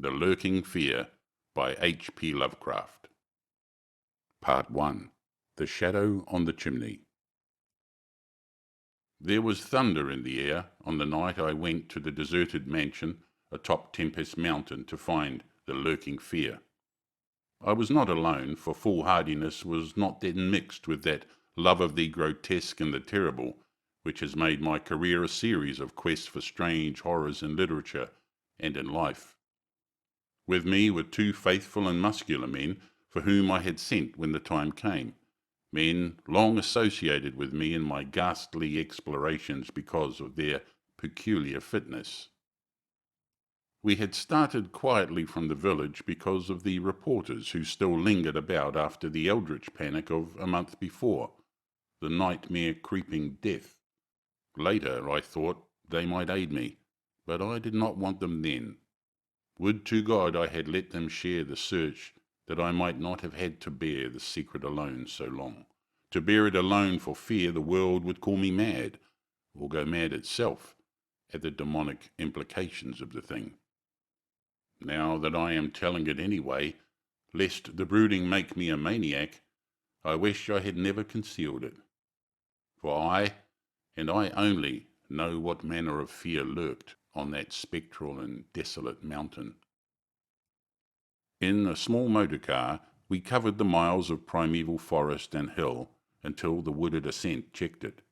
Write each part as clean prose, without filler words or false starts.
The Lurking Fear by H.P. Lovecraft. Part 1. The Shadow on the Chimney. There was thunder in the air on the night I went to the deserted mansion atop Tempest Mountain to find the Lurking Fear. I was not alone, for foolhardiness was not then mixed with that love of the grotesque and the terrible which has made my career a series of quests for strange horrors in literature and in life. With me were two faithful and muscular men for whom I had sent when the time came, men long associated with me in my ghastly explorations because of their peculiar fitness. We had started quietly from the village because of the reporters who still lingered about after the eldritch panic of a month before, the nightmare creeping death. Later, I thought, they might aid me, but I did not want them then. Would to God I had let them share the search, that I might not have had to bear the secret alone so long, to bear it alone for fear the world would call me mad, or go mad itself, at the demonic implications of the thing. Now that I am telling it anyway, lest the brooding make me a maniac, I wish I had never concealed it. For I, and I only, know what manner of fear lurked on that spectral and desolate mountain. In a small motor car, we covered the miles of primeval forest and hill until the wooded ascent checked it.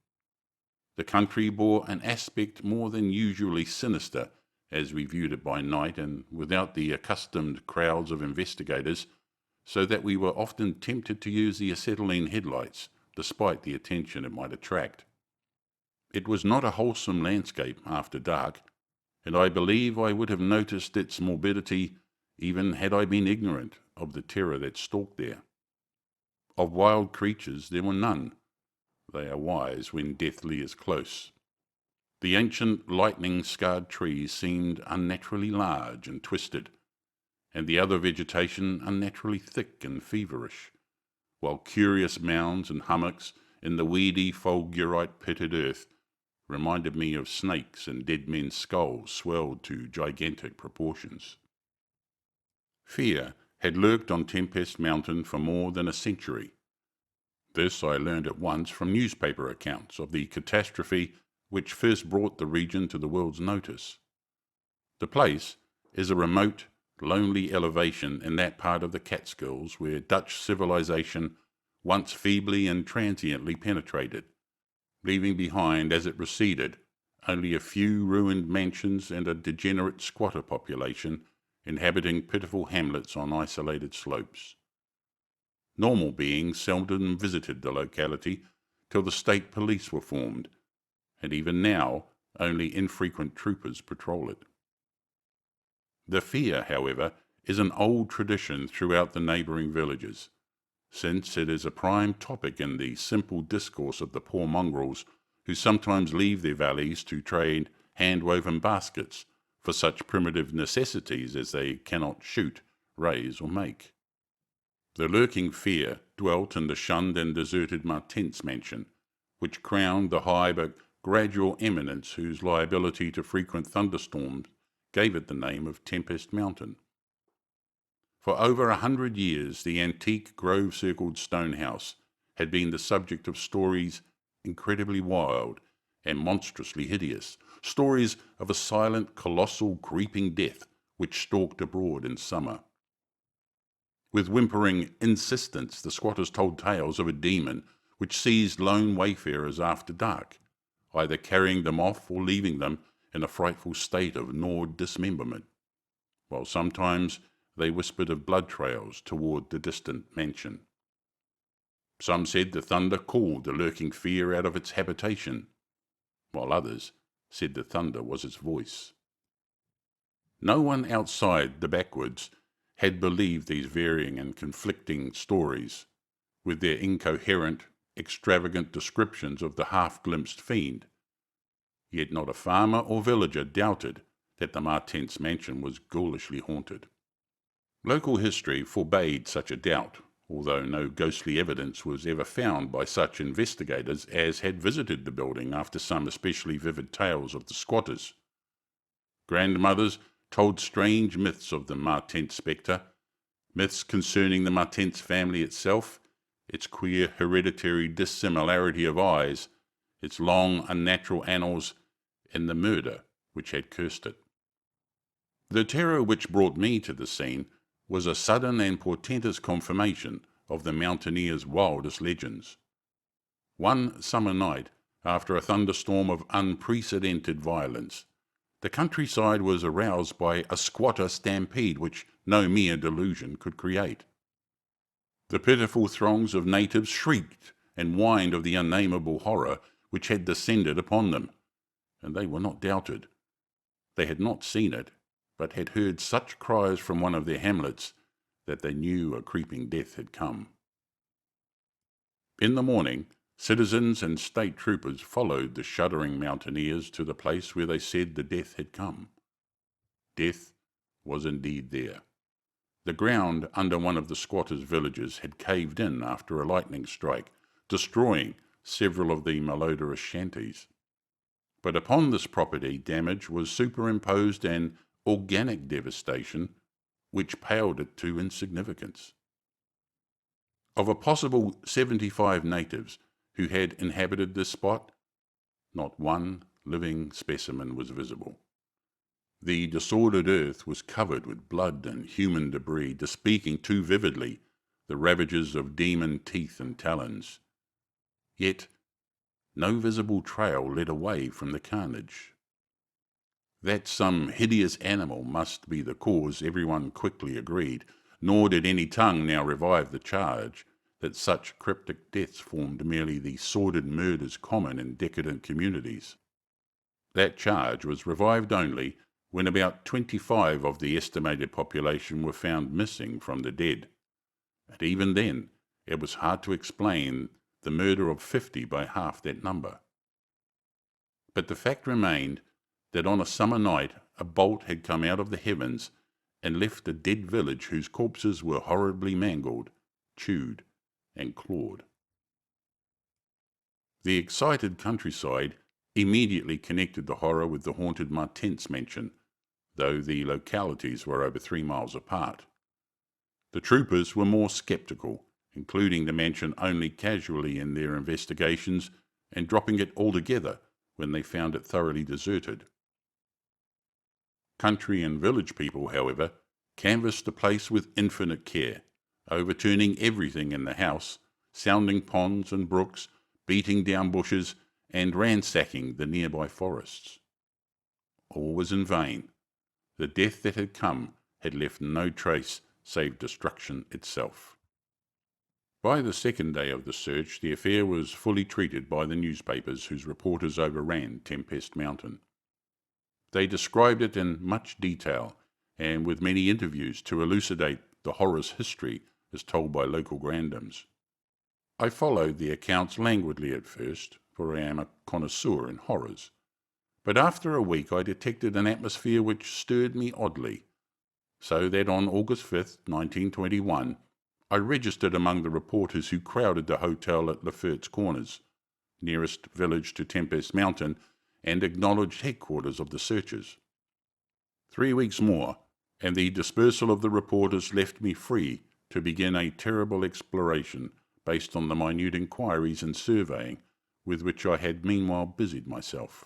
The country bore an aspect more than usually sinister as we viewed it by night and without the accustomed crowds of investigators, so that we were often tempted to use the acetylene headlights, despite the attention it might attract. It was not a wholesome landscape after dark, and I believe I would have noticed its morbidity even had I been ignorant of the terror that stalked there. Of wild creatures there were none. They are wise when deathly is close. The ancient lightning-scarred trees seemed unnaturally large and twisted, and the other vegetation unnaturally thick and feverish, while curious mounds and hummocks in the weedy fulgurite-pitted earth reminded me of snakes and dead men's skulls swelled to gigantic proportions. Fear had lurked on Tempest Mountain for more than a century. This I learned at once from newspaper accounts of the catastrophe which first brought the region to the world's notice. The place is a remote, lonely elevation in that part of the Catskills where Dutch civilization once feebly and transiently penetrated, leaving behind as it receded only a few ruined mansions and a degenerate squatter population inhabiting pitiful hamlets on isolated slopes. Normal beings seldom visited the locality till the state police were formed, and even now only infrequent troopers patrol it. The fear, however, is an old tradition throughout the neighbouring villages, since it is a prime topic in the simple discourse of the poor mongrels who sometimes leave their valleys to trade hand-woven baskets for such primitive necessities as they cannot shoot, raise, or make. The Lurking Fear dwelt in the shunned and deserted Martens mansion, which crowned the high but gradual eminence whose liability to frequent thunderstorms gave it the name of Tempest Mountain. For over 100 years the antique grove-circled stone house had been the subject of stories incredibly wild and monstrously hideous, stories of a silent, colossal, creeping death which stalked abroad in summer. With whimpering insistence the squatters told tales of a demon which seized lone wayfarers after dark, either carrying them off or leaving them in a frightful state of gnawed dismemberment, while sometimes they whispered of blood trails toward the distant mansion. Some said the thunder called the lurking fear out of its habitation, while others said the thunder was its voice. No one outside the backwoods had believed these varying and conflicting stories, with their incoherent, extravagant descriptions of the half-glimpsed fiend. Yet not a farmer or villager doubted that the Martens mansion was ghoulishly haunted. Local history forbade such a doubt, although no ghostly evidence was ever found by such investigators as had visited the building after some especially vivid tales of the squatters. Grandmothers told strange myths of the Martent spectre, myths concerning the Martens family itself, its queer hereditary dissimilarity of eyes, its long unnatural annals, and the murder which had cursed it. The terror which brought me to the scene was a sudden and portentous confirmation of the mountaineers' wildest legends. One summer night, after a thunderstorm of unprecedented violence, the countryside was aroused by a squatter stampede which no mere delusion could create. The pitiful throngs of natives shrieked and whined of the unnameable horror which had descended upon them, and they were not doubted. They had not seen it, but had heard such cries from one of their hamlets that they knew a creeping death had come. In the morning, citizens and state troopers followed the shuddering mountaineers to the place where they said the death had come. Death was indeed there. The ground under one of the squatters' villages had caved in after a lightning strike, destroying several of the malodorous shanties. But upon this property damage was superimposed an organic devastation which paled it to insignificance. Of a possible 75 natives who had inhabited this spot, not one living specimen was visible. The disordered earth was covered with blood and human debris, bespeaking too vividly the ravages of demon teeth and talons. Yet no visible trail led away from the carnage. That some hideous animal must be the cause everyone quickly agreed, nor did any tongue now revive the charge that such cryptic deaths formed merely the sordid murders common in decadent communities. That charge was revived only when about 25 of the estimated population were found missing from the dead, and even then it was hard to explain the murder of 50 by half that number. But the fact remained that on a summer night a bolt had come out of the heavens and left a dead village whose corpses were horribly mangled, chewed, and clawed. The excited countryside immediately connected the horror with the haunted Martens mansion, though the localities were over 3 miles apart. The troopers were more sceptical, including the mansion only casually in their investigations and dropping it altogether when they found it thoroughly deserted. Country and village people, however, canvassed the place with infinite care, overturning everything in the house, sounding ponds and brooks, beating down bushes, and ransacking the nearby forests. All was in vain. The death that had come had left no trace save destruction itself. By the second day of the search, the affair was fully treated by the newspapers whose reporters overran Tempest Mountain. They described it in much detail and with many interviews to elucidate the horror's history as told by local grandams. I followed the accounts languidly at first, for I am a connoisseur in horrors. But after a week I detected an atmosphere which stirred me oddly, so that on August 5th, 1921, I registered among the reporters who crowded the hotel at Lefert's Corners, nearest village to Tempest Mountain, and acknowledged headquarters of the searchers. 3 weeks more, and the dispersal of the reporters left me free to begin a terrible exploration based on the minute inquiries and surveying with which I had meanwhile busied myself.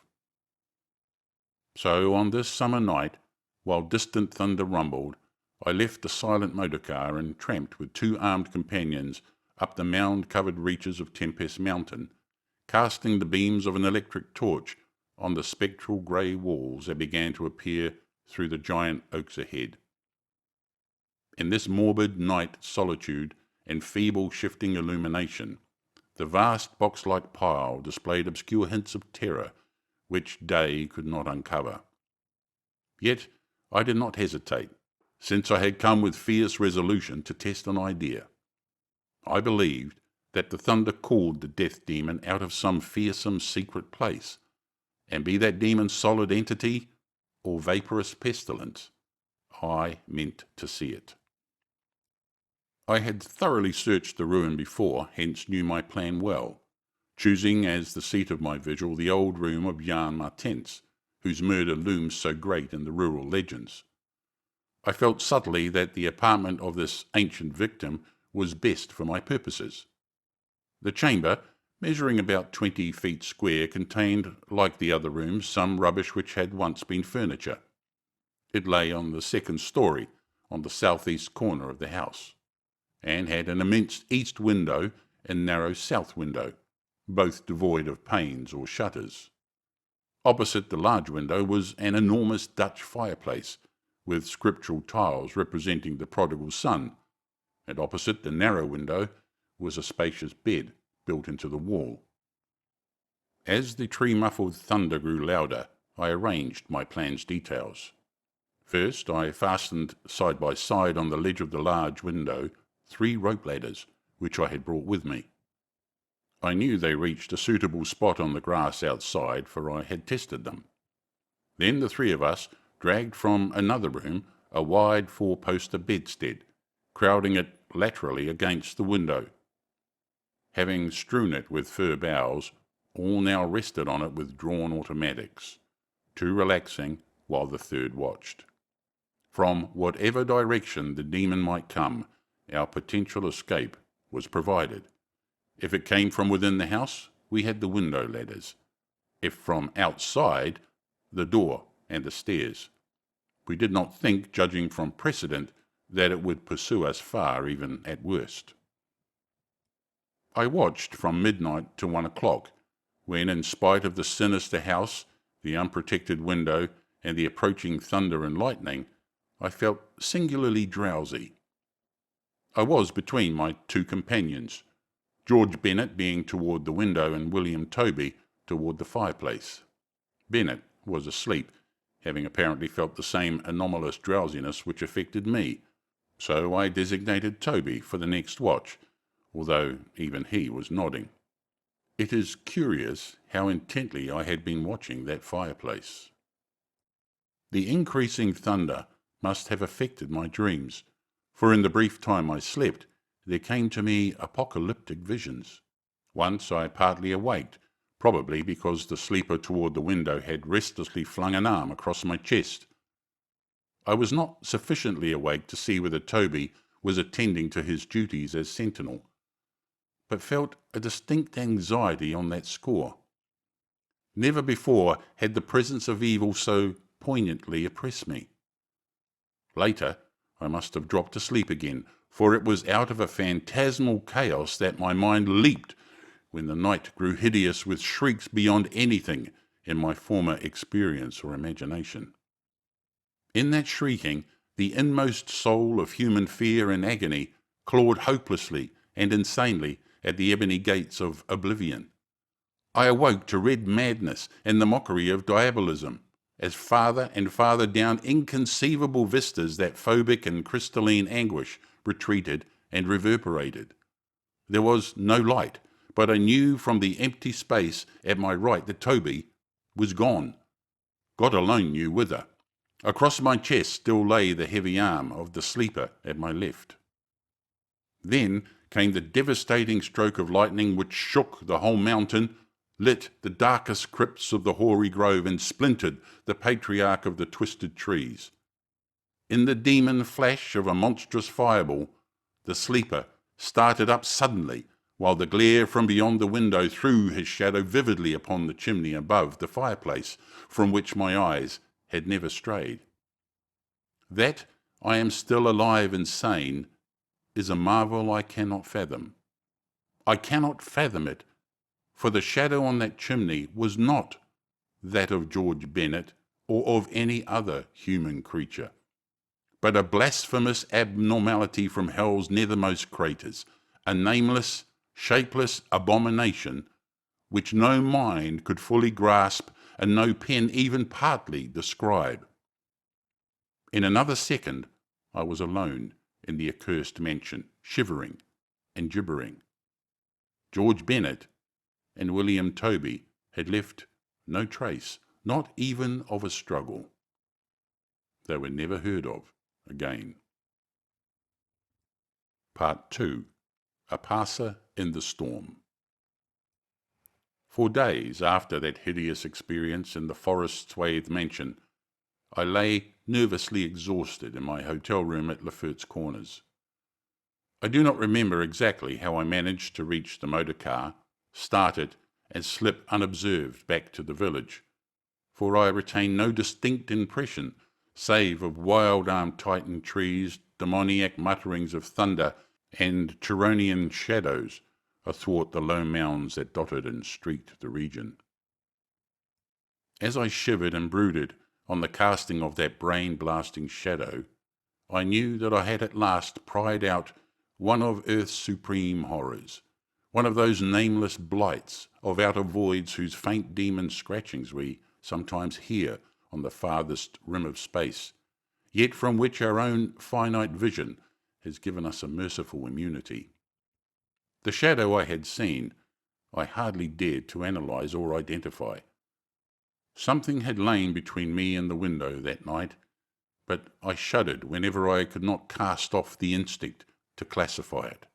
So on this summer night, while distant thunder rumbled, I left the silent motor car and tramped with 2 armed companions up the mound-covered reaches of Tempest Mountain, casting the beams of an electric torch on the spectral grey walls that began to appear through the giant oaks ahead. In this morbid night solitude and feeble shifting illumination, the vast box-like pile displayed obscure hints of terror which day could not uncover. Yet I did not hesitate, since I had come with fierce resolution to test an idea. I believed that the thunder called the death demon out of some fearsome secret place, and be that demon solid entity or vaporous pestilence, I meant to see it. I had thoroughly searched the ruin before, hence knew my plan well, choosing as the seat of my vigil the old room of Jan Martens, whose murder looms so great in the rural legends. I felt subtly that the apartment of this ancient victim was best for my purposes. The chamber, measuring about 20 feet square, contained, like the other rooms, some rubbish which had once been furniture. It lay on the second story, on the southeast corner of the house, and had an immense east window and narrow south window, both devoid of panes or shutters. Opposite the large window was an enormous Dutch fireplace, with scriptural tiles representing the prodigal son, and opposite the narrow window was a spacious bed built into the wall. As the tree-muffled thunder grew louder, I arranged my plan's details. First, I fastened side by side on the ledge of the large window 3 rope ladders, which I had brought with me. I knew they reached a suitable spot on the grass outside, for I had tested them. Then the 3 of us dragged from another room a wide 4-poster bedstead, crowding it laterally against the window. Having strewn it with fir boughs, all now rested on it with drawn automatics, 2 relaxing while the 3rd watched. From whatever direction the demon might come, our potential escape was provided. If it came from within the house, we had the window ladders. If from outside, the door and the stairs. We did not think, judging from precedent, that it would pursue us far, even at worst. I watched from midnight to 1 o'clock, when, in spite of the sinister house, the unprotected window, and the approaching thunder and lightning, I felt singularly drowsy. I was between my 2 companions, George Bennet being toward the window and William Toby toward the fireplace. Bennet was asleep, having apparently felt the same anomalous drowsiness which affected me, so I designated Toby for the next watch, although even he was nodding. It is curious how intently I had been watching that fireplace. The increasing thunder must have affected my dreams, for in the brief time I slept, there came to me apocalyptic visions. Once I partly awaked, probably because the sleeper toward the window had restlessly flung an arm across my chest. I was not sufficiently awake to see whether Toby was attending to his duties as sentinel, but felt a distinct anxiety on that score. Never before had the presence of evil so poignantly oppressed me. Later, I must have dropped asleep again, for it was out of a phantasmal chaos that my mind leaped when the night grew hideous with shrieks beyond anything in my former experience or imagination. In that shrieking, the inmost soul of human fear and agony clawed hopelessly and insanely at the ebony gates of oblivion. I awoke to red madness and the mockery of diabolism, as farther and farther down inconceivable vistas that phobic and crystalline anguish retreated and reverberated. There was no light, but I knew from the empty space at my right that Toby was gone. God alone knew whither. Across my chest still lay the heavy arm of the sleeper at my left. Then came the devastating stroke of lightning which shook the whole mountain, lit the darkest crypts of the hoary grove, and splintered the patriarch of the twisted trees. In the demon flash of a monstrous fireball, the sleeper started up suddenly, while the glare from beyond the window threw his shadow vividly upon the chimney above the fireplace, from which my eyes had never strayed. That I am still alive and sane is a marvel I cannot fathom. I cannot fathom it, for the shadow on that chimney was not that of George Bennet or of any other human creature, but a blasphemous abnormality from hell's nethermost craters, a nameless, shapeless abomination which no mind could fully grasp and no pen even partly describe. In another second, I was alone in the accursed mansion, shivering and gibbering. George Bennet and William Toby had left no trace, not even of a struggle. They were never heard of again. Part 2. A Passer in the Storm. For days after that hideous experience in the forest-swathed mansion, I lay nervously exhausted in my hotel room at Lefferts Corners. I do not remember exactly how I managed to reach the motor car, start it, and slip unobserved back to the village, for I retain no distinct impression save of wild-armed titan trees, demoniac mutterings of thunder, and Chironian shadows athwart the low mounds that dotted and streaked the region. As I shivered and brooded on the casting of that brain-blasting shadow, I knew that I had at last pried out one of Earth's supreme horrors, one of those nameless blights of outer voids whose faint demon scratchings we sometimes hear on the farthest rim of space, yet from which our own finite vision has given us a merciful immunity. The shadow I had seen, I hardly dared to analyze or identify. Something had lain between me and the window that night, but I shuddered whenever I could not cast off the instinct to classify it.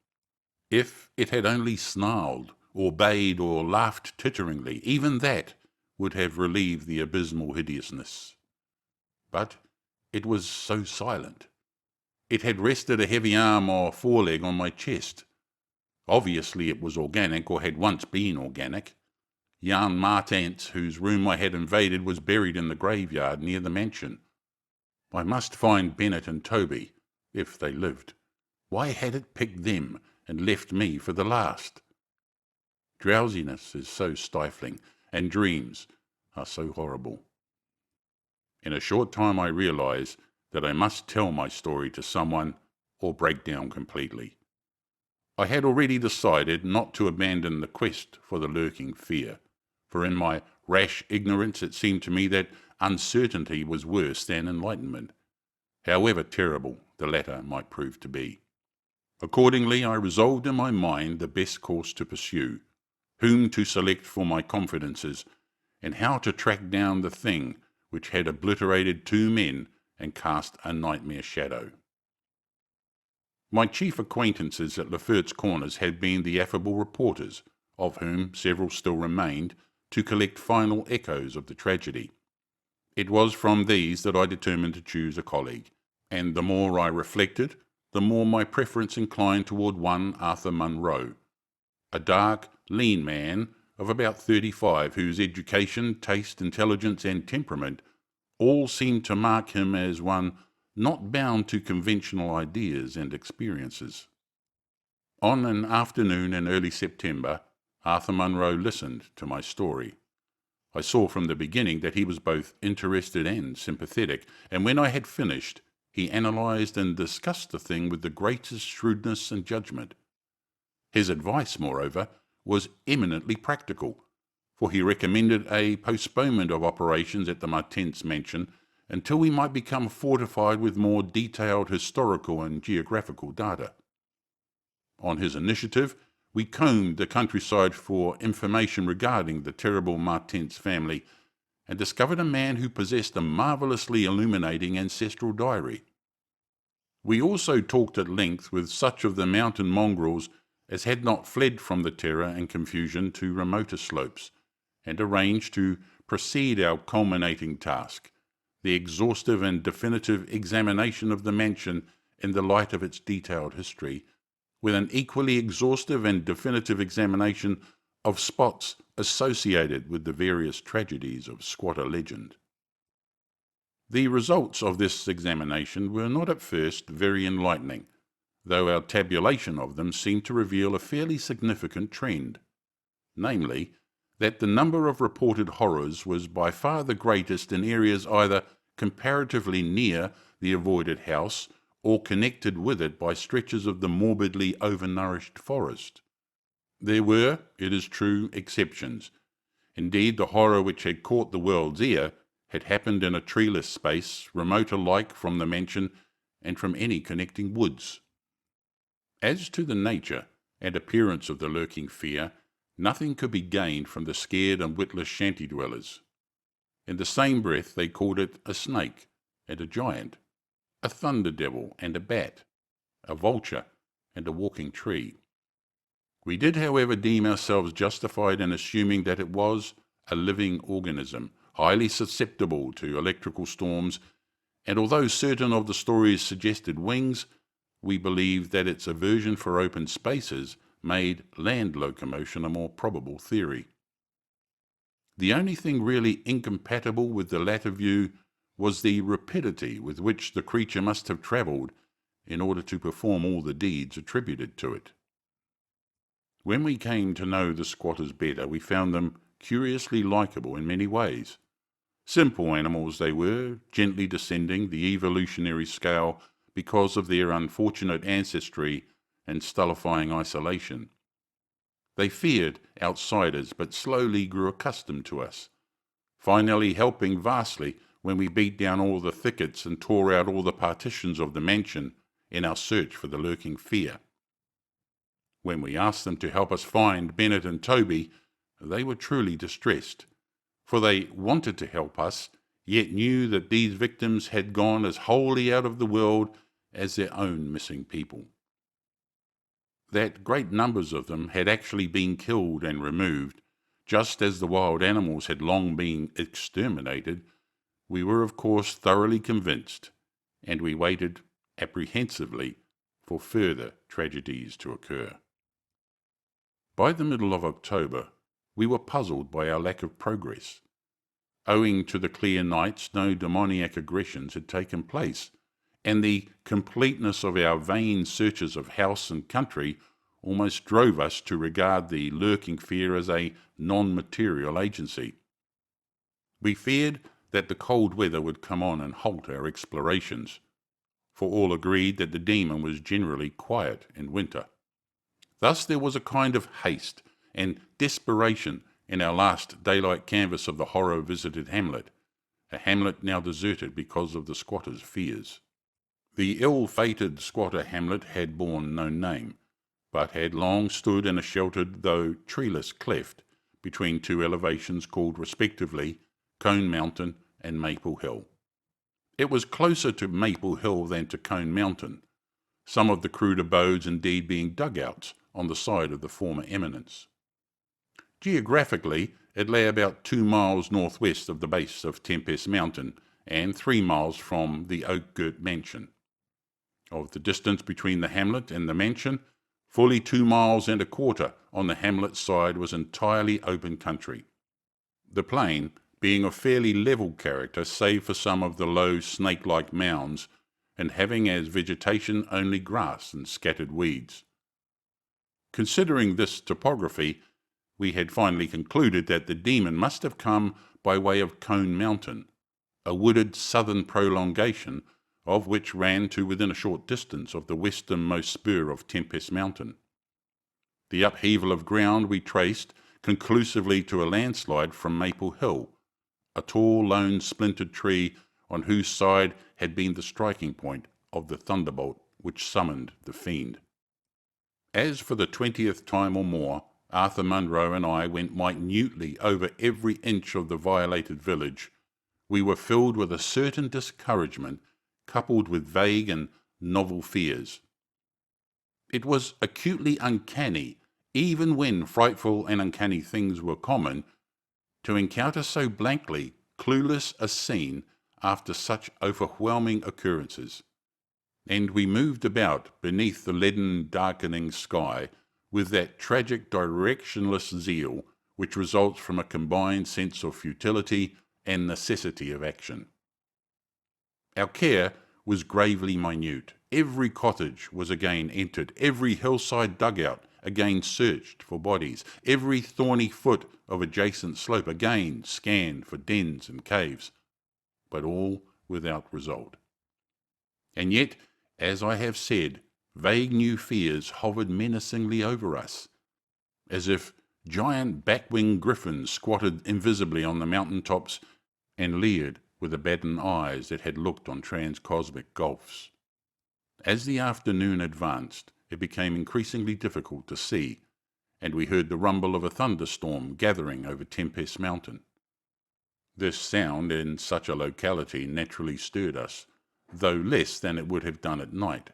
If it had only snarled, or bayed, or laughed titteringly, even that would have relieved the abysmal hideousness. But it was so silent. It had rested a heavy arm or foreleg on my chest. Obviously it was organic, or had once been organic. Jan Martens, whose room I had invaded, was buried in the graveyard near the mansion. I must find Bennett and Toby, if they lived. Why had it picked them and left me for the last? Drowsiness is so stifling, and dreams are so horrible. In a short time I realized that I must tell my story to someone or break down completely. I had already decided not to abandon the quest for the lurking fear, for in my rash ignorance it seemed to me that uncertainty was worse than enlightenment, however terrible the latter might prove to be. Accordingly, I resolved in my mind the best course to pursue, whom to select for my confidences, and how to track down the thing which had obliterated 2 men and cast a nightmare shadow. My chief acquaintances at Lefferts Corners had been the affable reporters, of whom several still remained, to collect final echoes of the tragedy. It was from these that I determined to choose a colleague, and the more I reflected, the more my preference inclined toward one Arthur Munro, a dark, lean man of about 35, whose education, taste, intelligence, and temperament all seemed to mark him as one not bound to conventional ideas and experiences. On an afternoon in early September, Arthur Munro listened to my story. I saw from the beginning that he was both interested and sympathetic, and when I had finished, he analysed and discussed the thing with the greatest shrewdness and judgment. His advice, moreover, was eminently practical, for he recommended a postponement of operations at the Martens mansion until we might become fortified with more detailed historical and geographical data. On his initiative, we combed the countryside for information regarding the terrible Martens family and discovered a man who possessed a marvellously illuminating ancestral diary. We also talked at length with such of the mountain mongrels as had not fled from the terror and confusion to remoter slopes, and arranged to proceed our culminating task, the exhaustive and definitive examination of the mansion in the light of its detailed history, with an equally exhaustive and definitive examination of spots associated with the various tragedies of squatter legend. The results of this examination were not at first very enlightening, though our tabulation of them seemed to reveal a fairly significant trend, namely, that the number of reported horrors was by far the greatest in areas either comparatively near the avoided house or connected with it by stretches of the morbidly overnourished forest. There were, it is true, exceptions. Indeed, the horror which had caught the world's ear had happened in a treeless space, remote alike from the mansion and from any connecting woods. As to the nature and appearance of the lurking fear, nothing could be gained from the scared and witless shanty-dwellers. In the same breath they called it a snake and a giant, a thunder devil and a bat, a vulture and a walking tree. We did, however, deem ourselves justified in assuming that it was a living organism, highly susceptible to electrical storms, and although certain of the stories suggested wings, we believe that its aversion for open spaces made land locomotion a more probable theory. The only thing really incompatible with the latter view was the rapidity with which the creature must have travelled in order to perform all the deeds attributed to it. When we came to know the squatters better, we found them curiously likeable in many ways. Simple animals they were, gently descending the evolutionary scale because of their unfortunate ancestry and stultifying isolation. They feared outsiders, but slowly grew accustomed to us, finally helping vastly when we beat down all the thickets and tore out all the partitions of the mansion in our search for the lurking fear. When we asked them to help us find Bennett and Toby, they were truly distressed, for they wanted to help us, yet knew that these victims had gone as wholly out of the world as their own missing people. That great numbers of them had actually been killed and removed, just as the wild animals had long been exterminated, we were of course thoroughly convinced, and we waited apprehensively for further tragedies to occur. By the middle of October, we were puzzled by our lack of progress. Owing to the clear nights, no demoniac aggressions had taken place, and the completeness of our vain searches of house and country almost drove us to regard the lurking fear as a non-material agency. We feared that the cold weather would come on and halt our explorations, for all agreed that the demon was generally quiet in winter. Thus there was a kind of haste and desperation in our last daylight canvass of the horror-visited hamlet, a hamlet now deserted because of the squatters' fears. The ill-fated squatter hamlet had borne no name, but had long stood in a sheltered though treeless cleft between two elevations called respectively Cone Mountain and Maple Hill. It was closer to Maple Hill than to Cone Mountain, some of the crude abodes indeed being dugouts on the side of the former eminence. Geographically, it lay about 2 miles northwest of the base of Tempest Mountain and 3 miles from the oak-girt mansion. Of the distance between the hamlet and the mansion, fully 2 miles and a quarter on the hamlet side was entirely open country, the plain being of fairly level character save for some of the low snake-like mounds, and having as vegetation only grass and scattered weeds. Considering this topography, we had finally concluded that the demon must have come by way of Cone Mountain, a wooded southern prolongation of which ran to within a short distance of the westernmost spur of Tempest Mountain. The upheaval of ground we traced conclusively to a landslide from Maple Hill, a tall lone splintered tree on whose side had been the striking point of the thunderbolt which summoned the fiend. As for the 20th time or more, Arthur Munro and I went minutely over every inch of the violated village, we were filled with a certain discouragement coupled with vague and novel fears. It was acutely uncanny, even when frightful and uncanny things were common, to encounter so blankly clueless a scene after such overwhelming occurrences. And we moved about beneath the leaden darkening sky with that tragic directionless zeal which results from a combined sense of futility and necessity of action. Our care was gravely minute. Every cottage was again entered, every hillside dugout again searched for bodies, every thorny foot of adjacent slope again scanned for dens and caves, but all without result. And yet, as I have said, vague new fears hovered menacingly over us, as if giant bat-winged griffins squatted invisibly on the mountain tops and leered with abandoned eyes that had looked on transcosmic gulfs. As the afternoon advanced, it became increasingly difficult to see, and we heard the rumble of a thunderstorm gathering over Tempest Mountain. This sound in such a locality naturally stirred us, though less than it would have done at night.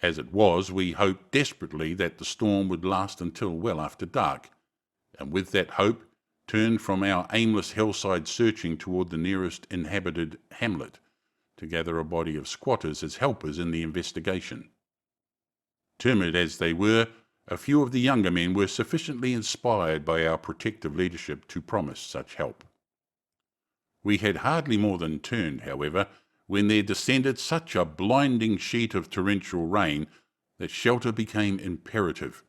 As it was, we hoped desperately that the storm would last until well after dark, and with that hope turned from our aimless hillside searching toward the nearest inhabited hamlet to gather a body of squatters as helpers in the investigation. Timid as they were, a few of the younger men were sufficiently inspired by our protective leadership to promise such help. We had hardly more than turned, however, when there descended such a blinding sheet of torrential rain that shelter became imperative.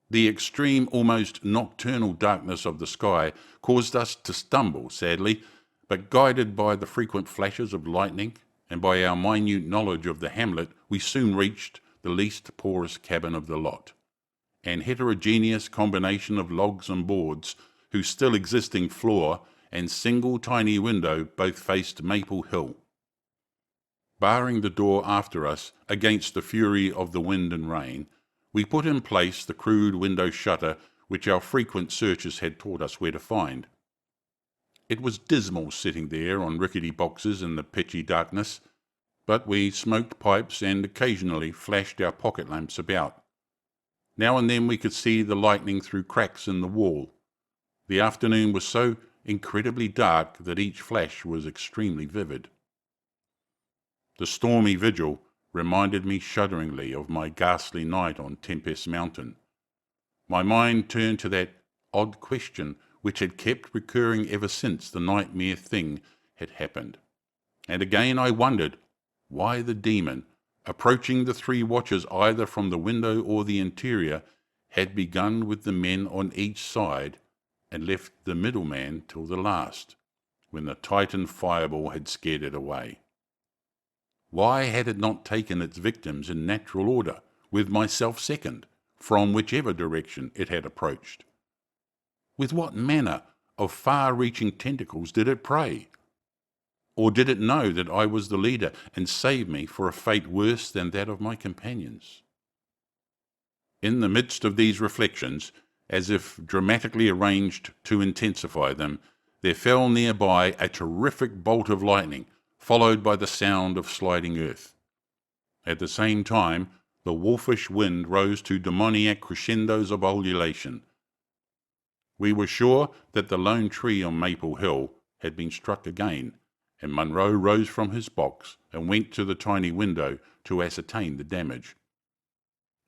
The extreme, almost nocturnal darkness of the sky caused us to stumble, sadly, but guided by the frequent flashes of lightning and by our minute knowledge of the hamlet, we soon reached the least porous cabin of the lot, an heterogeneous combination of logs and boards whose still existing floor and single tiny window both faced Maple Hill. Barring the door after us against the fury of the wind and rain, we put in place the crude window shutter which our frequent searches had taught us where to find. It was dismal sitting there on rickety boxes in the pitchy darkness, but we smoked pipes and occasionally flashed our pocket lamps about. Now and then we could see the lightning through cracks in the wall. The afternoon was so incredibly dark that each flash was extremely vivid. The stormy vigil reminded me shudderingly of my ghastly night on Tempest Mountain. My mind turned to that odd question which had kept recurring ever since the nightmare thing had happened. And again I wondered why the demon, approaching the three watchers either from the window or the interior, had begun with the men on each side and left the middleman till the last, when the Titan fireball had scared it away. Why had it not taken its victims in natural order, with myself second, from whichever direction it had approached? With what manner of far-reaching tentacles did it prey? Or did it know that I was the leader and save me for a fate worse than that of my companions? In the midst of these reflections, as if dramatically arranged to intensify them, there fell nearby a terrific bolt of lightning, followed by the sound of sliding earth. At the same time, the wolfish wind rose to demoniac crescendos of ululation. We were sure that the lone tree on Maple Hill had been struck again, and Munro rose from his box and went to the tiny window to ascertain the damage.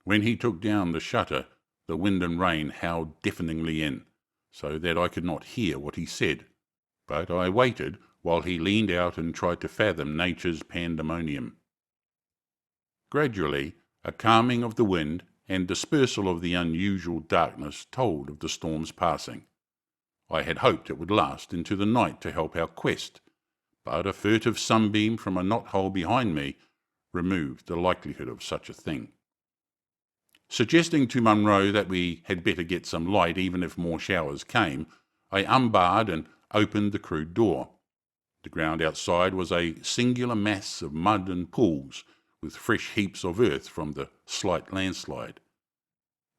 When he took down the shutter, the wind and rain howled deafeningly in, so that I could not hear what he said, but I waited while he leaned out and tried to fathom nature's pandemonium. Gradually, a calming of the wind and dispersal of the unusual darkness told of the storm's passing. I had hoped it would last into the night to help our quest, but a furtive sunbeam from a knothole behind me removed the likelihood of such a thing. Suggesting to Munro that we had better get some light even if more showers came, I unbarred and opened the crude door. The ground outside was a singular mass of mud and pools, with fresh heaps of earth from the slight landslide.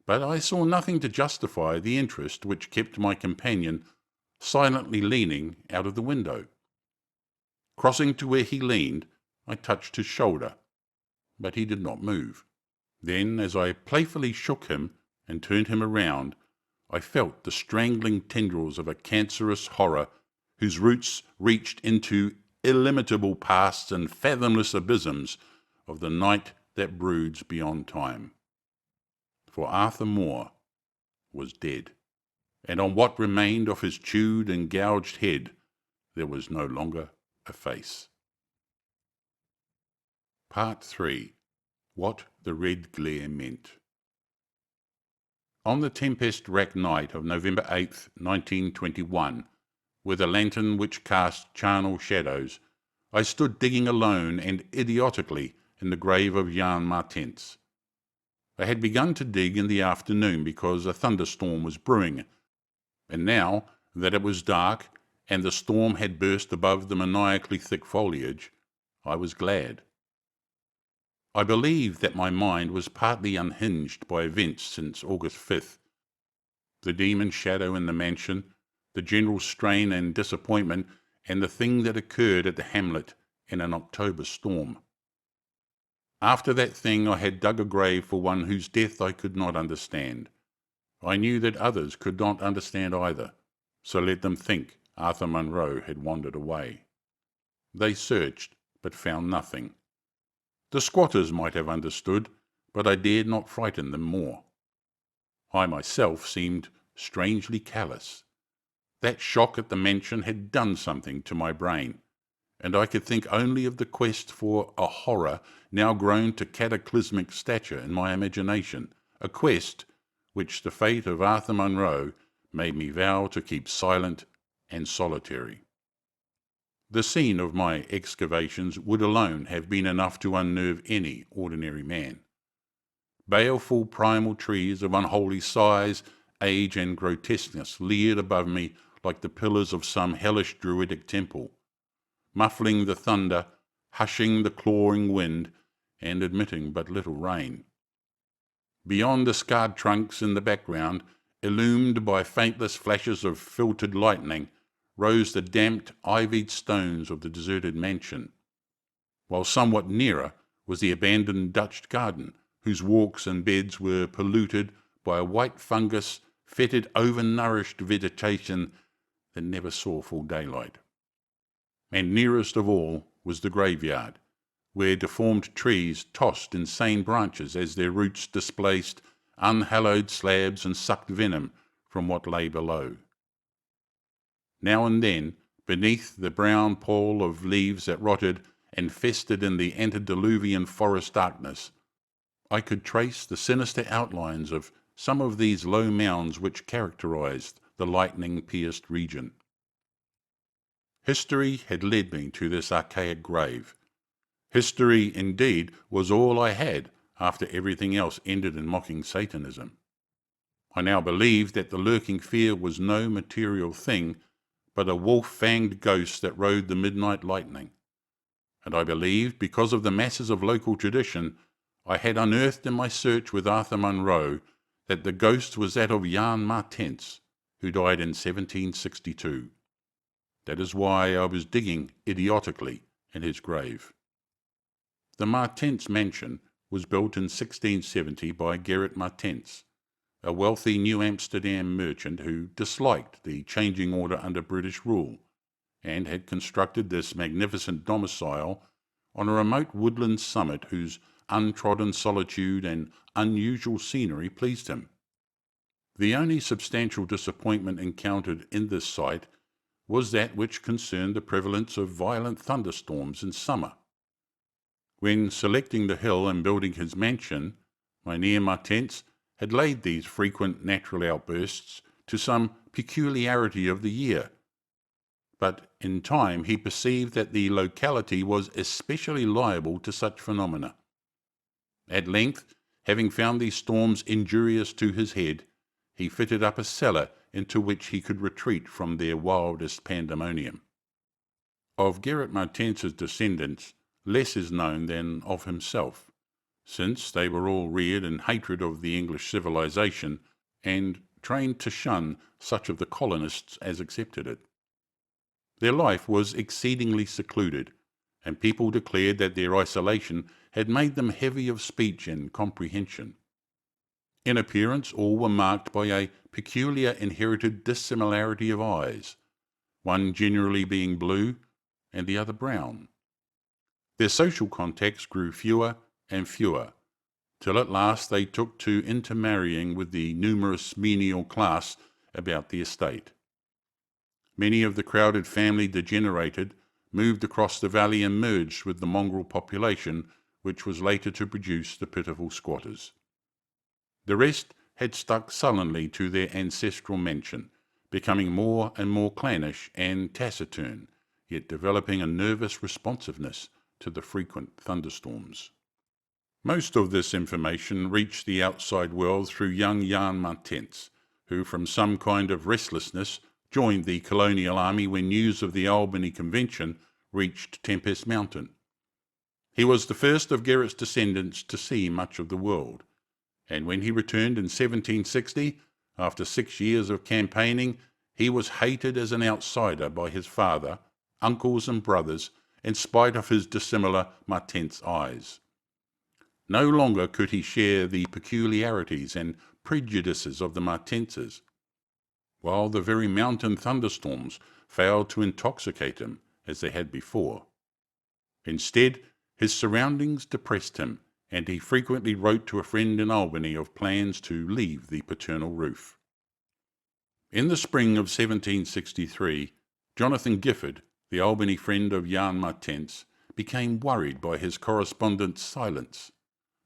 But I saw nothing to justify the interest which kept my companion silently leaning out of the window. Crossing to where he leaned, I touched his shoulder, but he did not move. Then, as I playfully shook him and turned him around, I felt the strangling tendrils of a cancerous horror whose roots reached into illimitable pasts and fathomless abysms of the night that broods beyond time. For Arthur Moore was dead, and on what remained of his chewed and gouged head there was no longer a face. Part 3. What the red glare meant. On the tempest-racked night of November 8th, 1921, with a lantern which cast charnel shadows, I stood digging alone and idiotically in the grave of Jan Martens. I had begun to dig in the afternoon because a thunderstorm was brewing, and now that it was dark and the storm had burst above the maniacally thick foliage, I was glad. I believe that my mind was partly unhinged by events since August 5th. The demon shadow in the mansion, the general strain and disappointment, and the thing that occurred at the hamlet in an October storm. After that thing I had dug a grave for one whose death I could not understand. I knew that others could not understand either, so let them think Arthur Munro had wandered away. They searched, but found nothing. The squatters might have understood, but I dared not frighten them more. I myself seemed strangely callous. That shock at the mention had done something to my brain, and I could think only of the quest for a horror now grown to cataclysmic stature in my imagination, a quest which the fate of Arthur Munro made me vow to keep silent and solitary. The scene of my excavations would alone have been enough to unnerve any ordinary man. Baleful primal trees of unholy size, age, and grotesqueness leered above me like the pillars of some hellish druidic temple, muffling the thunder, hushing the clawing wind, and admitting but little rain. Beyond the scarred trunks in the background, illumined by faintless flashes of filtered lightning, rose the damped, ivied stones of the deserted mansion, while somewhat nearer was the abandoned Dutch garden, whose walks and beds were polluted by a white fungus, fetid, overnourished vegetation that never saw full daylight. And nearest of all was the graveyard, where deformed trees tossed insane branches as their roots displaced unhallowed slabs and sucked venom from what lay below. Now and then, beneath the brown pall of leaves that rotted and festered in the antediluvian forest darkness, I could trace the sinister outlines of some of these low mounds which characterized the lightning-pierced region. History had led me to this archaic grave. History, indeed, was all I had after everything else ended in mocking Satanism. I now believed that the lurking fear was no material thing, but a wolf-fanged ghost that rode the midnight lightning. And I believed, because of the masses of local tradition I had unearthed in my search with Arthur Munro, that the ghost was that of Jan Martens, who died in 1762. That is why I was digging idiotically in his grave. The Martens mansion was built in 1670 by Gerrit Martens, a wealthy New Amsterdam merchant who disliked the changing order under British rule, and had constructed this magnificent domicile on a remote woodland summit whose untrodden solitude and unusual scenery pleased him. The only substantial disappointment encountered in this site was that which concerned the prevalence of violent thunderstorms in summer. When selecting the hill and building his mansion, Mynheer Martens had laid these frequent natural outbursts to some peculiarity of the year, but in time he perceived that the locality was especially liable to such phenomena. At length, having found these storms injurious to his head, he fitted up a cellar into which he could retreat from their wildest pandemonium. Of Gerrit Martens's descendants, less is known than of himself, since they were all reared in hatred of the English civilization and trained to shun such of the colonists as accepted it. Their life was exceedingly secluded, and people declared that their isolation had made them heavy of speech and comprehension. In appearance, all were marked by a peculiar inherited dissimilarity of eyes, one generally being blue and the other brown. Their social contacts grew fewer and fewer, till at last they took to intermarrying with the numerous menial class about the estate. Many of the crowded family degenerated, moved across the valley and merged with the mongrel population which was later to produce the pitiful squatters. The rest had stuck sullenly to their ancestral mansion, becoming more and more clannish and taciturn, yet developing a nervous responsiveness to the frequent thunderstorms. Most of this information reached the outside world through young Jan Martens, who from some kind of restlessness joined the colonial army when news of the Albany Convention reached Tempest Mountain. He was the first of Gerrit's descendants to see much of the world, and when he returned in 1760, after 6 years of campaigning, he was hated as an outsider by his father, uncles and brothers, in spite of his dissimilar Martens eyes. No longer could he share the peculiarities and prejudices of the Martenses. while the very mountain thunderstorms failed to intoxicate him as they had before. Instead, his surroundings depressed him, and he frequently wrote to a friend in Albany of plans to leave the paternal roof. In the spring of 1763, Jonathan Gifford, the Albany friend of Jan Martens, became worried by his correspondent's silence,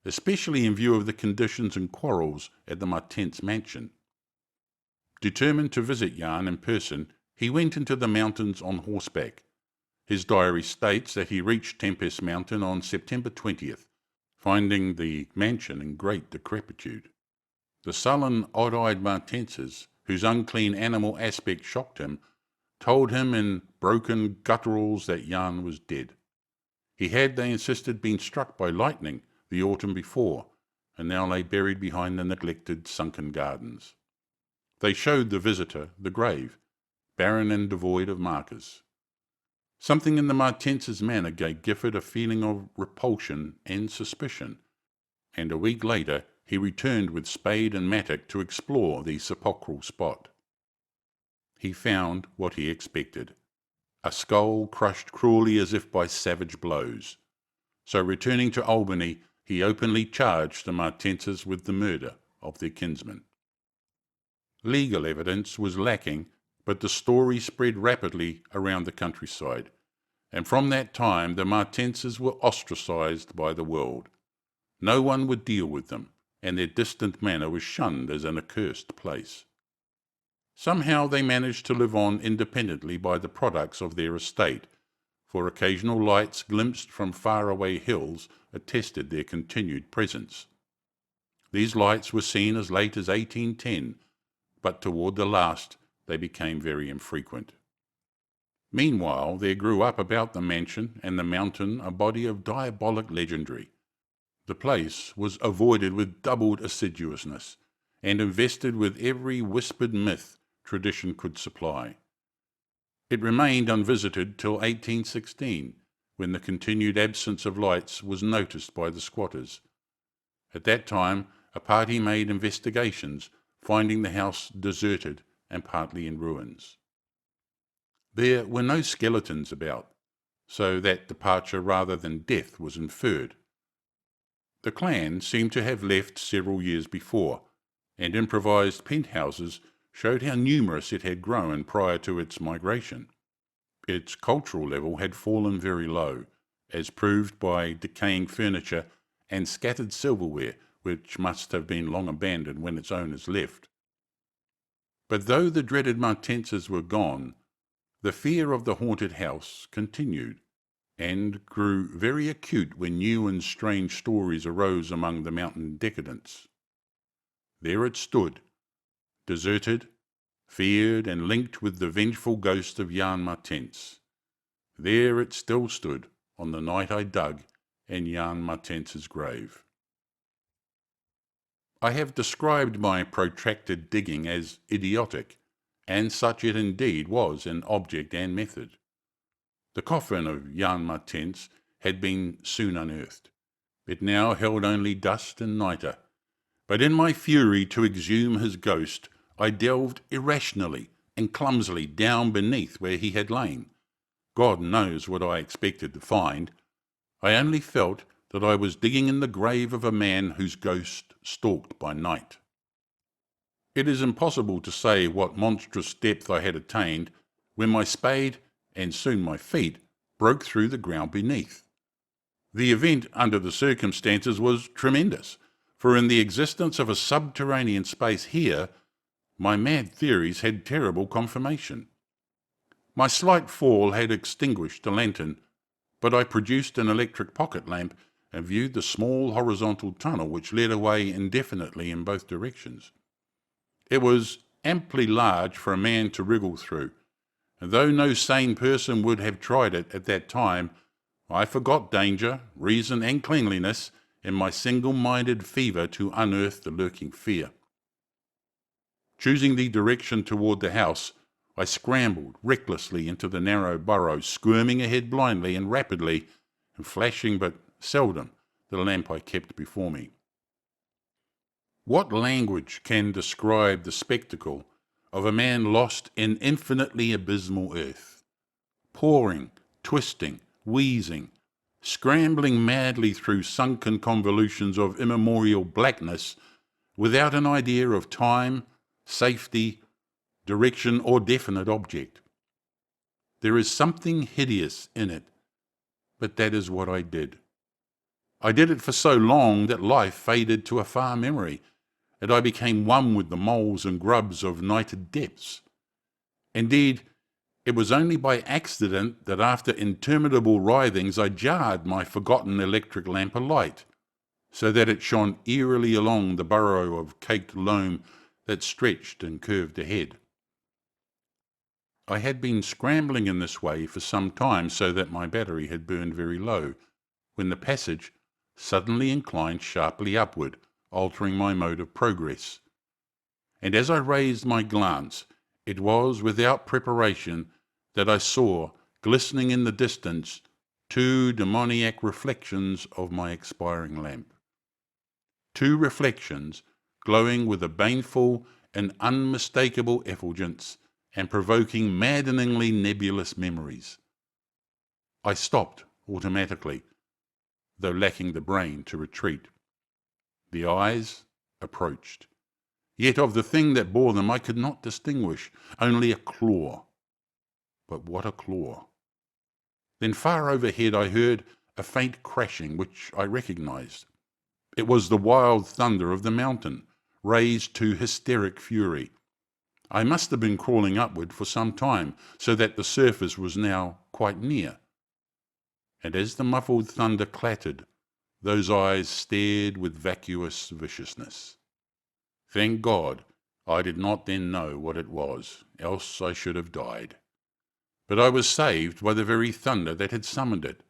especially in view of the conditions and quarrels at the Martens mansion. Determined to visit Jan in person, he went into the mountains on horseback. His diary states that he reached Tempest Mountain on September 20th, finding the mansion in great decrepitude. The sullen, odd-eyed Martenses, whose unclean animal aspect shocked him, told him in broken gutturals that Jan was dead. He had, they insisted, been struck by lightning the autumn before, and now lay buried behind the neglected sunken gardens. They showed the visitor the grave, barren and devoid of markers. Something in the Martenses' manner gave Gifford a feeling of repulsion and suspicion, and a week later he returned with spade and mattock to explore the sepulchral spot. He found what he expected, a skull crushed cruelly as if by savage blows. So returning to Albany, he openly charged the Martenses with the murder of their kinsman. Legal evidence was lacking, but the story spread rapidly around the countryside, and from that time the Martenses were ostracized by the world. No one would deal with them, and their distant manor was shunned as an accursed place. Somehow they managed to live on independently by the products of their estate, for occasional lights glimpsed from faraway hills attested their continued presence. These lights were seen as late as 1810, but toward the last they became very infrequent. Meanwhile, there grew up about the mansion and the mountain a body of diabolic legendary. The place was avoided with doubled assiduousness, and invested with every whispered myth tradition could supply. It remained unvisited till 1816, when the continued absence of lights was noticed by the squatters. At that time, a party made investigations, finding the house deserted and partly in ruins. There were no skeletons about, so that departure rather than death was inferred. The clan seemed to have left several years before, and improvised penthouses showed how numerous it had grown prior to its migration. Its cultural level had fallen very low, as proved by decaying furniture and scattered silverware, which must have been long abandoned when its owners left. But though the dreaded Martenses were gone, the fear of the haunted house continued, and grew very acute when new and strange stories arose among the mountain decadents. There it stood, deserted, feared, and linked with the vengeful ghost of Jan Martens. There it still stood on the night I dug in Jan Martens's grave. I have described my protracted digging as idiotic, and such it indeed was in object and method. The coffin of Jan Martens had been soon unearthed. It now held only dust and nitre, but in my fury to exhume his ghost, I delved irrationally and clumsily down beneath where he had lain. God knows what I expected to find. I only felt that I was digging in the grave of a man whose ghost stalked by night. It is impossible to say what monstrous depth I had attained when my spade, and soon my feet, broke through the ground beneath. The event, under the circumstances, was tremendous, for in the existence of a subterranean space here, my mad theories had terrible confirmation. My slight fall had extinguished the lantern, but I produced an electric pocket lamp and viewed the small horizontal tunnel which led away indefinitely in both directions. It was amply large for a man to wriggle through, and though no sane person would have tried it at that time, I forgot danger, reason, and cleanliness in my single-minded fever to unearth the lurking fear. Choosing the direction toward the house, I scrambled recklessly into the narrow burrow, squirming ahead blindly and rapidly, and flashing but seldom the lamp I kept before me. What language can describe the spectacle of a man lost in infinitely abysmal earth, pouring, twisting, wheezing, scrambling madly through sunken convolutions of immemorial blackness without an idea of time, safety, direction, or definite object. There is something hideous in it, but that is what I did. I did it for so long that life faded to a far memory, and I became one with the moles and grubs of nighted depths. Indeed, it was only by accident that after interminable writhings I jarred my forgotten electric lamp alight, so that it shone eerily along the burrow of caked loam that stretched and curved ahead. I had been scrambling in this way for some time, so that my battery had burned very low, when the passage suddenly inclined sharply upward, altering my mode of progress. And as I raised my glance, it was without preparation that I saw, glistening in the distance, two demoniac reflections of my expiring lamp. Two reflections glowing with a baneful and unmistakable effulgence and provoking maddeningly nebulous memories. I stopped automatically, though lacking the brain to retreat. The eyes approached. Yet of the thing that bore them I could not distinguish, only a claw. But what a claw! Then far overhead I heard a faint crashing which I recognized. It was the wild thunder of the mountain, raised to hysteric fury. I must have been crawling upward for some time, so that the surface was now quite near. And as the muffled thunder clattered, those eyes stared with vacuous viciousness. Thank God I did not then know what it was, else I should have died. But I was saved by the very thunder that had summoned it,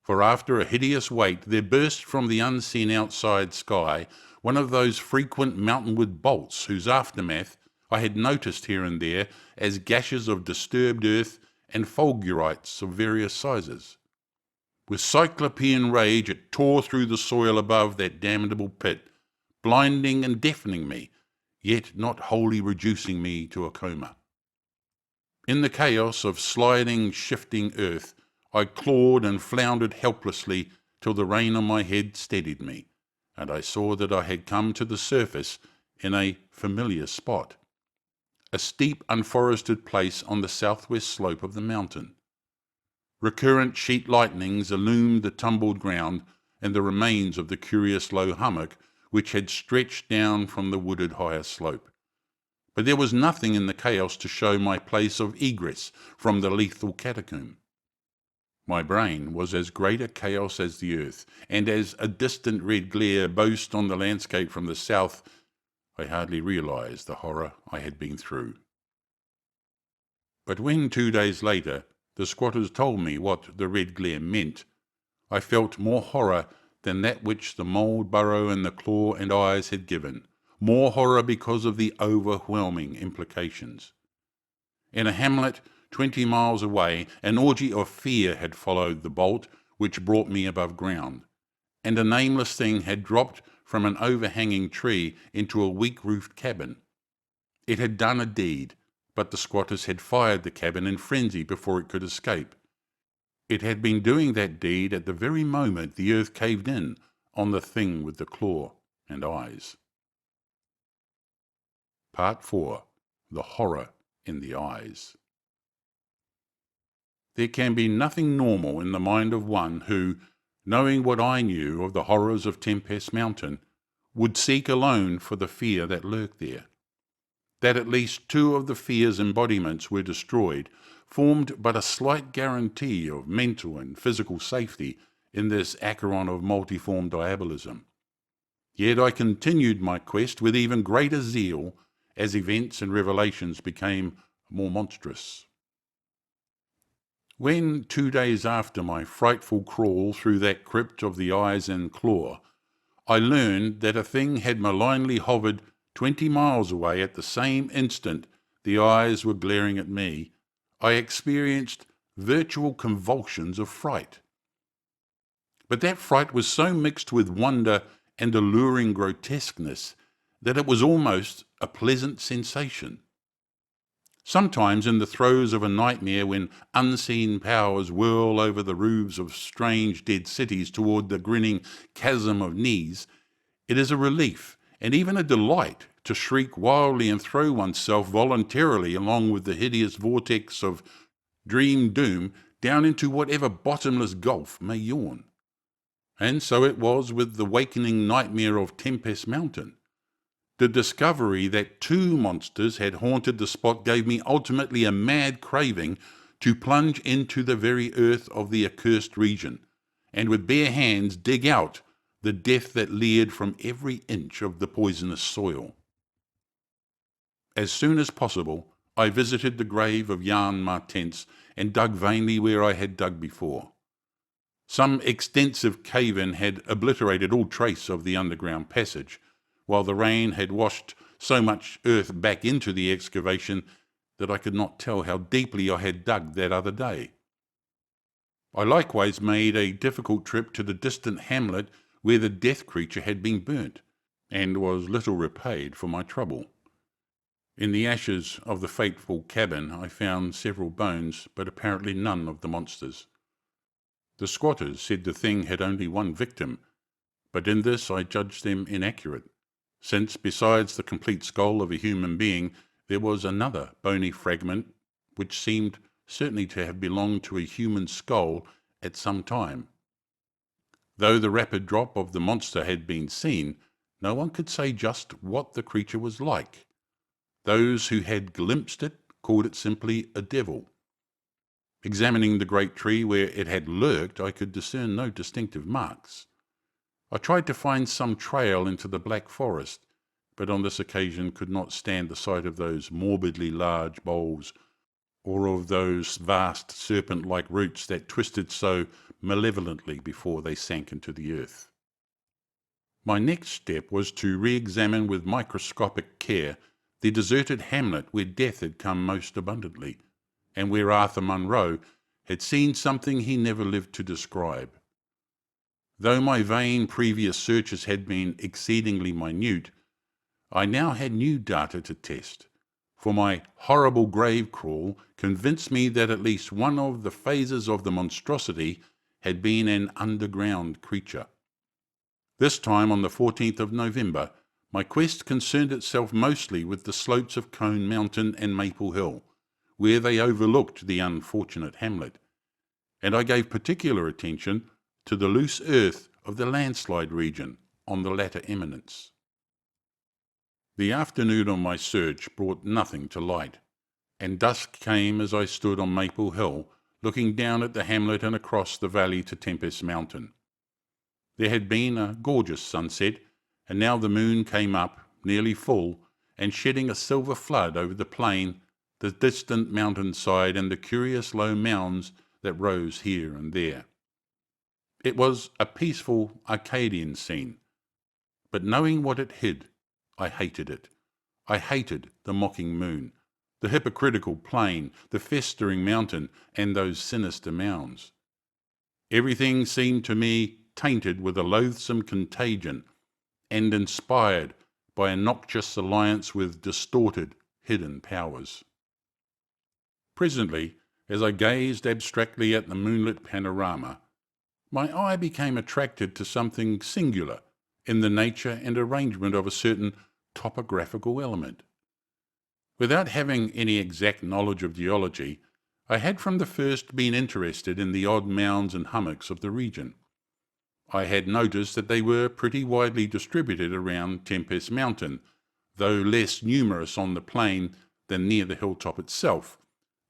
for after a hideous wait there burst from the unseen outside sky one of those frequent mountainward bolts whose aftermath I had noticed here and there as gashes of disturbed earth and fulgurites of various sizes. With cyclopean rage it tore through the soil above that damnable pit, blinding and deafening me, yet not wholly reducing me to a coma. In the chaos of sliding, shifting earth, I clawed and floundered helplessly till the rain on my head steadied me, and I saw that I had come to the surface in a familiar spot, a steep, unforested place on the southwest slope of the mountain. Recurrent sheet lightnings illumined the tumbled ground and the remains of the curious low hummock which had stretched down from the wooded higher slope. But there was nothing in the chaos to show my place of egress from the lethal catacomb. My brain was as great a chaos as the earth, and as a distant red glare boast on the landscape from the south, I hardly realized the horror I had been through. But when 2 days later the squatters told me what the red glare meant, I felt more horror than that which the mould burrow and the claw and eyes had given, more horror because of the overwhelming implications. In a hamlet 20 miles away, an orgy of fear had followed the bolt which brought me above ground, and a nameless thing had dropped from an overhanging tree into a weak-roofed cabin. It had done a deed, but the squatters had fired the cabin in frenzy before it could escape. It had been doing that deed at the very moment the earth caved in on the thing with the claw and eyes. Part 4. The Horror in the Eyes. There can be nothing normal in the mind of one who, knowing what I knew of the horrors of Tempest Mountain, would seek alone for the fear that lurked there. That at least 2 of the fear's embodiments were destroyed formed but a slight guarantee of mental and physical safety in this Acheron of multiform diabolism. Yet I continued my quest with even greater zeal as events and revelations became more monstrous. When, 2 days after my frightful crawl through that crypt of the eyes and claw, I learned that a thing had malignly hovered 20 miles away at the same instant the eyes were glaring at me, I experienced virtual convulsions of fright. But that fright was so mixed with wonder and alluring grotesqueness that it was almost a pleasant sensation. Sometimes in the throes of a nightmare, when unseen powers whirl over the roofs of strange dead cities toward the grinning chasm of knees, it is a relief and even a delight to shriek wildly and throw oneself voluntarily along with the hideous vortex of dream doom down into whatever bottomless gulf may yawn. And so it was with the wakening nightmare of Tempest Mountain. The discovery that two monsters had haunted the spot gave me ultimately a mad craving to plunge into the very earth of the accursed region, and with bare hands dig out the death that leered from every inch of the poisonous soil. As soon as possible, I visited the grave of Jan Martens and dug vainly where I had dug before. Some extensive cave-in had obliterated all trace of the underground passage, while the rain had washed so much earth back into the excavation that I could not tell how deeply I had dug that other day. I likewise made a difficult trip to the distant hamlet where the death creature had been burnt, and was little repaid for my trouble. In the ashes of the fateful cabin I found several bones, but apparently none of the monsters. The squatters said the thing had only one victim, but in this I judged them inaccurate, since besides the complete skull of a human being, there was another bony fragment which seemed certainly to have belonged to a human skull at some time. Though the rapid drop of the monster had been seen, no one could say just what the creature was like. Those who had glimpsed it called it simply a devil. Examining the great tree where it had lurked, I could discern no distinctive marks. I tried to find some trail into the black forest, but on this occasion could not stand the sight of those morbidly large boles, or of those vast serpent-like roots that twisted so malevolently before they sank into the earth. My next step was to re-examine with microscopic care the deserted hamlet where death had come most abundantly, and where Arthur Munro had seen something he never lived to describe. Though my vain previous searches had been exceedingly minute, I now had new data to test, for my horrible grave crawl convinced me that at least one of the phases of the monstrosity had been an underground creature. This time, on the 14th of November, my quest concerned itself mostly with the slopes of Cone Mountain and Maple Hill, where they overlooked the unfortunate hamlet, and I gave particular attention to the loose earth of the landslide region on the latter eminence. The afternoon of my search brought nothing to light, and dusk came as I stood on Maple Hill, looking down at the hamlet and across the valley to Tempest Mountain. There had been a gorgeous sunset, and now the moon came up, nearly full, and shedding a silver flood over the plain, the distant mountain-side, and the curious low mounds that rose here and there. It was a peaceful Arcadian scene, but knowing what it hid, I hated it. I hated the mocking moon, the hypocritical plain, the festering mountain, and those sinister mounds. Everything seemed to me tainted with a loathsome contagion, and inspired by a noxious alliance with distorted, hidden powers. Presently, as I gazed abstractly at the moonlit panorama, my eye became attracted to something singular in the nature and arrangement of a certain topographical element. Without having any exact knowledge of geology, I had from the first been interested in the odd mounds and hummocks of the region. I had noticed that they were pretty widely distributed around Tempest Mountain, though less numerous on the plain than near the hilltop itself,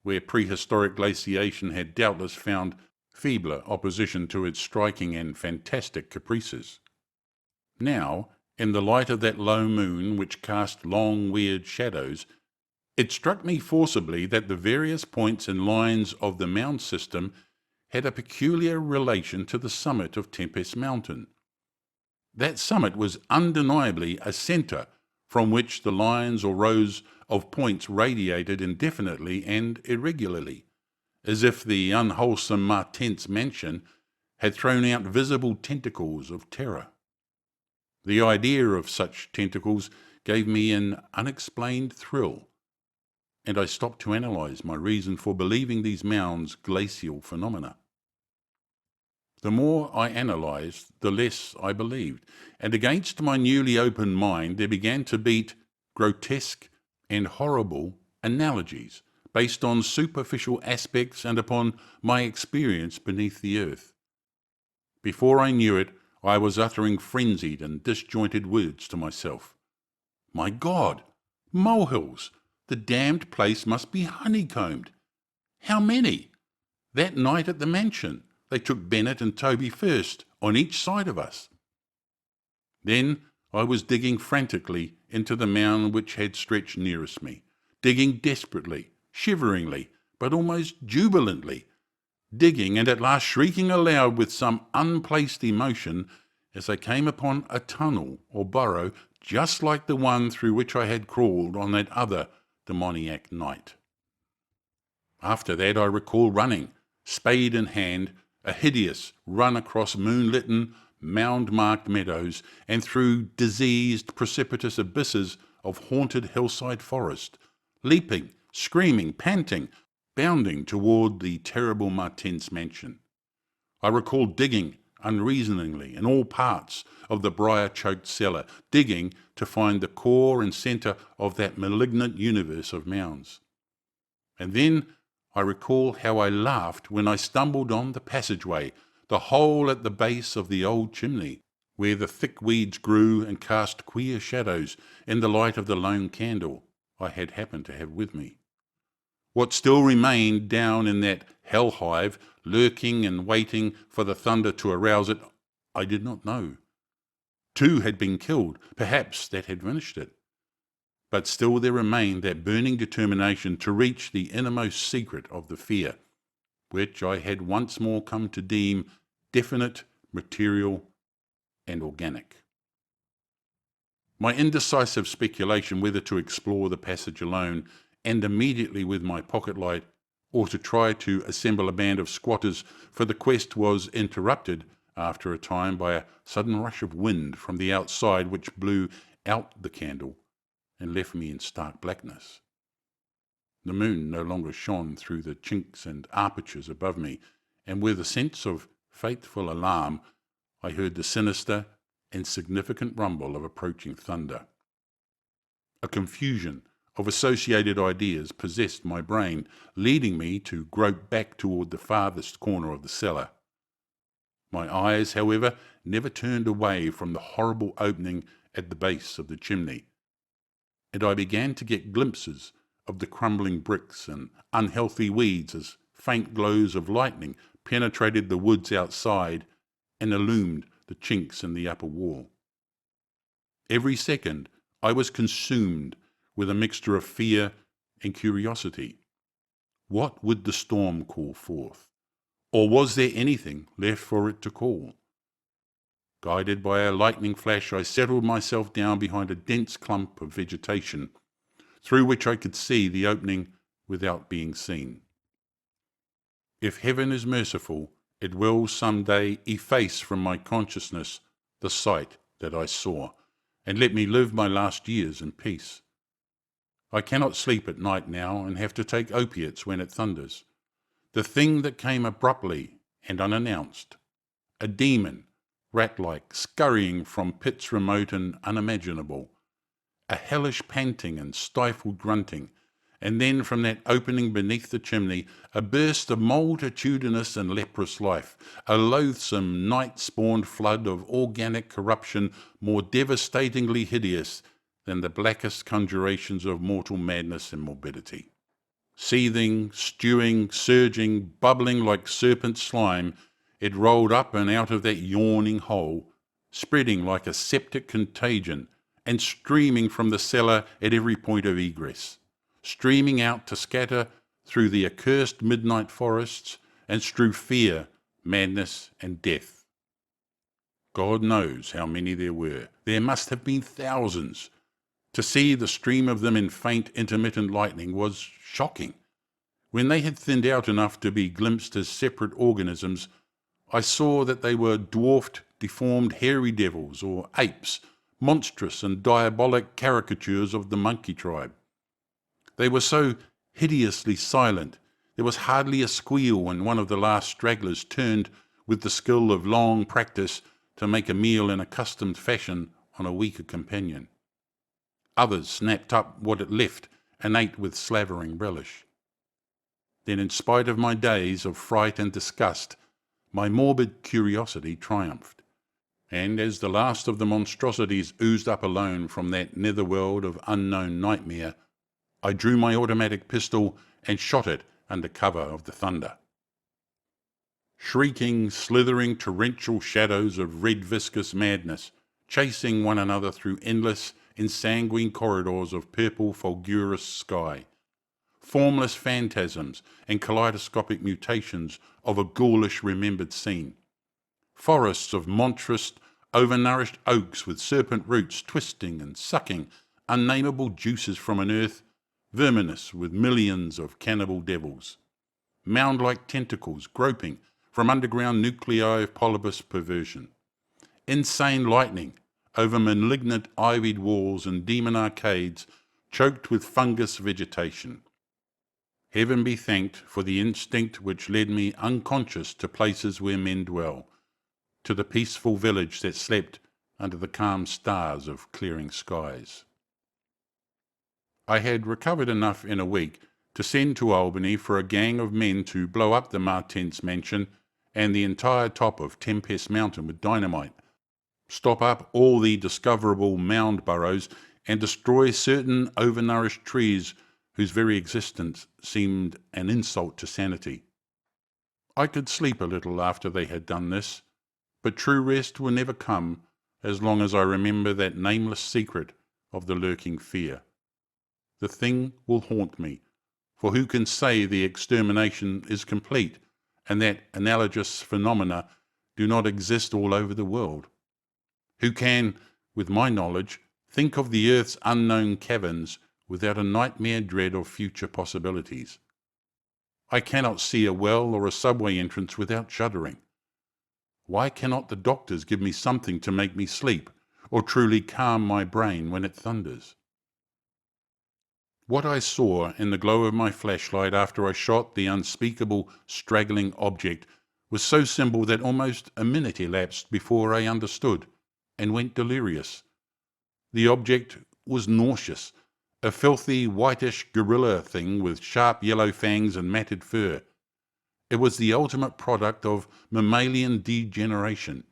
where prehistoric glaciation had doubtless found feebler opposition to its striking and fantastic caprices. Now, in the light of that low moon which cast long weird shadows, it struck me forcibly that the various points and lines of the mound system had a peculiar relation to the summit of Tempest Mountain. That summit was undeniably a centre from which the lines or rows of points radiated indefinitely and irregularly, as if the unwholesome Martens mansion had thrown out visible tentacles of terror. The idea of such tentacles gave me an unexplained thrill, and I stopped to analyse my reason for believing these mounds glacial phenomena. The more I analysed, the less I believed, and against my newly opened mind there began to beat grotesque and horrible analogies based on superficial aspects and upon my experience beneath the earth. Before I knew it, I was uttering frenzied and disjointed words to myself. My God! Molehills! The damned place must be honeycombed. How many? That night at the mansion, they took Bennett and Toby first, on each side of us. Then I was digging frantically into the mound which had stretched nearest me, digging desperately, shiveringly, but almost jubilantly, digging and at last shrieking aloud with some unplaced emotion as I came upon a tunnel or burrow just like the one through which I had crawled on that other demoniac night. After that I recall running, spade in hand, a hideous run across moonlit, mound-marked meadows and through diseased, precipitous abysses of haunted hillside forest, leaping, screaming, panting, bounding toward the terrible Martens mansion. I recall digging unreasoningly in all parts of the briar-choked cellar, digging to find the core and centre of that malignant universe of mounds. And then I recall how I laughed when I stumbled on the passageway, the hole at the base of the old chimney, where the thick weeds grew and cast queer shadows in the light of the lone candle I had happened to have with me. What still remained down in that hell hive, lurking and waiting for the thunder to arouse it, I did not know. 2 had been killed, perhaps that had finished it. But still there remained that burning determination to reach the innermost secret of the fear, which I had once more come to deem definite, material, and organic. My indecisive speculation whether to explore the passage alone and immediately with my pocket light, or to try to assemble a band of squatters for the quest was interrupted after a time by a sudden rush of wind from the outside which blew out the candle and left me in stark blackness. The moon no longer shone through the chinks and apertures above me, and with a sense of fateful alarm I heard the sinister and significant rumble of approaching thunder. A confusion of associated ideas possessed my brain, leading me to grope back toward the farthest corner of the cellar. My eyes, however, never turned away from the horrible opening at the base of the chimney, and I began to get glimpses of the crumbling bricks and unhealthy weeds as faint glows of lightning penetrated the woods outside and illumined the chinks in the upper wall. Every second I was consumed with a mixture of fear and curiosity. What would the storm call forth? Or was there anything left for it to call? Guided by a lightning flash, I settled myself down behind a dense clump of vegetation, through which I could see the opening without being seen. If heaven is merciful, it will some day efface from my consciousness the sight that I saw, and let me live my last years in peace. I cannot sleep at night now and have to take opiates when it thunders. The thing that came abruptly and unannounced, a demon, rat-like, scurrying from pits remote and unimaginable, a hellish panting and stifled grunting, and then from that opening beneath the chimney, a burst of multitudinous and leprous life, a loathsome night-spawned flood of organic corruption more devastatingly hideous than the blackest conjurations of mortal madness and morbidity. Seething, stewing, surging, bubbling like serpent slime, it rolled up and out of that yawning hole, spreading like a septic contagion, and streaming from the cellar at every point of egress, streaming out to scatter through the accursed midnight forests and strew fear, madness, and death. God knows how many there were. There must have been thousands. To see the stream of them in faint, intermittent lightning was shocking. When they had thinned out enough to be glimpsed as separate organisms, I saw that they were dwarfed, deformed, hairy devils or apes, monstrous and diabolic caricatures of the monkey tribe. They were so hideously silent. There was hardly a squeal when one of the last stragglers turned with the skill of long practice to make a meal in accustomed fashion on a weaker companion. Others snapped up what it left and ate with slavering relish. Then, in spite of my days of fright and disgust, my morbid curiosity triumphed, and as the last of the monstrosities oozed up alone from that netherworld of unknown nightmare, I drew my automatic pistol and shot it under cover of the thunder. Shrieking, slithering torrential shadows of red viscous madness, chasing one another through endless, ensanguined corridors of purple fulgurous sky, formless phantasms and kaleidoscopic mutations of a ghoulish remembered scene, forests of monstrous, overnourished oaks with serpent roots twisting and sucking unnameable juices from an earth verminous with millions of cannibal devils, mound-like tentacles groping from underground nuclei of polypus perversion, insane lightning over malignant ivied walls and demon arcades choked with fungus vegetation. Heaven be thanked for the instinct which led me unconscious to places where men dwell, to the peaceful village that slept under the calm stars of clearing skies. I had recovered enough in a week to send to Albany for a gang of men to blow up the Martens mansion and the entire top of Tempest Mountain with dynamite, stop up all the discoverable mound burrows, and destroy certain overnourished trees whose very existence seemed an insult to sanity. I could sleep a little after they had done this, but true rest will never come as long as I remember that nameless secret of the lurking fear. The thing will haunt me, for who can say the extermination is complete and that analogous phenomena do not exist all over the world? Who can, with my knowledge, think of the earth's unknown caverns without a nightmare dread of future possibilities? I cannot see a well or a subway entrance without shuddering. Why cannot the doctors give me something to make me sleep, or truly calm my brain when it thunders? What I saw in the glow of my flashlight after I shot the unspeakable straggling object was so simple that almost a minute elapsed before I understood, and went delirious. The object was nauseous, a filthy, whitish gorilla thing with sharp yellow fangs and matted fur. It was the ultimate product of mammalian degeneration,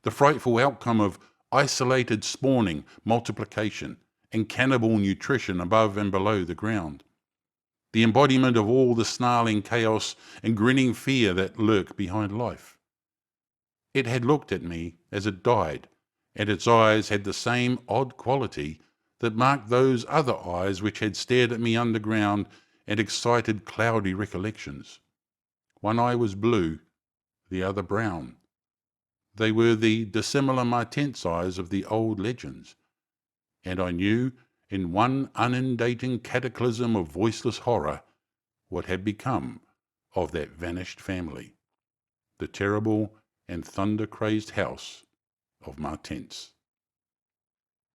the frightful outcome of isolated spawning, multiplication, and cannibal nutrition above and below the ground. The embodiment of all the snarling chaos and grinning fear that lurk behind life. It had looked at me as it died, and its eyes had the same odd quality that marked those other eyes which had stared at me underground and excited cloudy recollections. One eye was blue, the other brown. They were the dissimilar Martens eyes of the old legends, and I knew, in one unending cataclysm of voiceless horror, what had become of that vanished family, the terrible and thunder-crazed house of Martens.